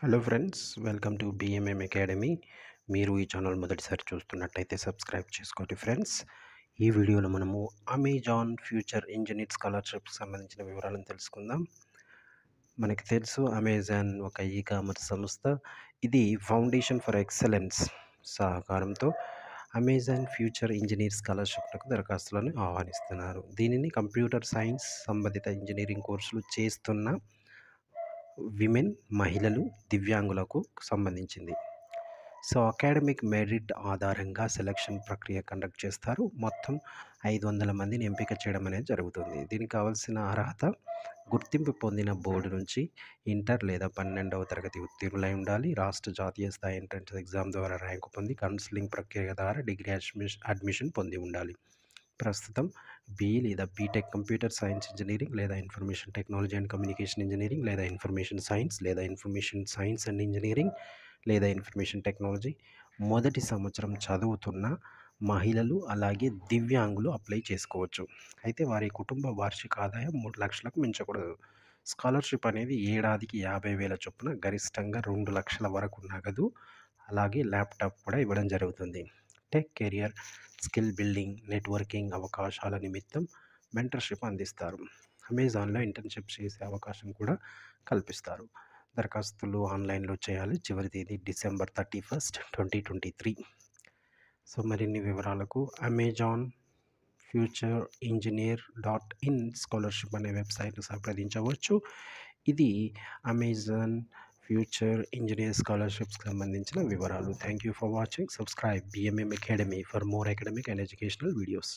Hello friends, welcome to BMM academy. మీరు ఈ channel మొదటిసారి చూస్తున్నట్టయితే సబ్స్క్రైబ్ చేసుకోండి ఫ్రెండ్స్. ఈ వీడియోలో మనము అమెజాన్ ఫ్యూచర్ ఇంజనీర్ స్కాలర్షిప్కి సంబంధించిన వివరాలను తెలుసుకుందాం. మనకి తెలుసు, అమెజాన్ ఒక ఈ కామర్స్ సంస్థ. ఇది ఫౌండేషన్ ఫర్ ఎక్సలెన్స్ సహకారంతో అమెజాన్ ఫ్యూచర్ ఇంజనీర్ స్కాలర్షిప్లకు దరఖాస్తులను ఆహ్వానిస్తున్నారు. దీనిని కంప్యూటర్ సైన్స్ సంబంధిత ఇంజనీరింగ్ కోర్సులు చేస్తున్న విమెన్, మహిళలు, దివ్యాంగులకు సంబంధించింది. సో అకాడమిక్ మెరిట్ ఆధారంగా సెలక్షన్ ప్రక్రియ కండక్ట్ చేస్తారు. మొత్తం 500 మందిని ఎంపిక చేయడం అనేది జరుగుతుంది. దీనికి కావాల్సిన అర్హత గుర్తింపు పొందిన బోర్డు నుంచి ఇంటర్ లేదా 12వ తరగతి ఉత్తీర్ణులై ఉండాలి. రాష్ట్ర జాతీయ స్థాయి ఎంట్రన్స్ ఎగ్జామ్ ద్వారా ర్యాంకు పొంది కౌన్సిలింగ్ ప్రక్రియ ద్వారా డిగ్రీ అడ్మిషన్ పొంది ఉండాలి. ప్రస్తుతం బీఈ లేదా బీటెక్ కంప్యూటర్ సైన్స్ ఇంజనీరింగ్ లేదా information technology and communication engineering లేదా ఇన్ఫర్మేషన్ సైన్స్ లేదా ఇన్ఫర్మేషన్ సైన్స్ అండ్ ఇంజనీరింగ్ లేదా ఇన్ఫర్మేషన్ టెక్నాలజీ మొదటి సంవత్సరం చదువుతున్న మహిళలు అలాగే దివ్యాంగులు అప్లై చేసుకోవచ్చు. అయితే వారి కుటుంబ వార్షిక ఆదాయం 3 లక్షలకు మించకూడదు. స్కాలర్షిప్ అనేది ఏడాదికి 50,000 చొప్పున గరిష్టంగా 2 లక్షల వరకు నగదు అలాగే ల్యాప్టాప్ కూడా ఇవ్వడం జరుగుతుంది. Tech career, skill building, networking అవకాశాల నిమిత్తం మెంటర్షిప్ అందిస్తారు. అమెజాన్లో ఇంటర్న్షిప్ చేసే అవకాశం కూడా కల్పిస్తారు. దరఖాస్తులు ఆన్లైన్లో చేయాలి. చివరి తేదీ డిసెంబర్ 31, 2023. సో మరిన్ని వివరాలకు Amazon future engineer .in scholarship అనే వెబ్సైట్ను సంప్రదించవచ్చు. ఇది అమెజాన్ ఫ్యూచర్ ఇంజనీర్ స్కాలర్షిప్స్కి సంబంధించిన వివరాలు. Thank you for watching. Subscribe BMM academy for more academic and educational videos.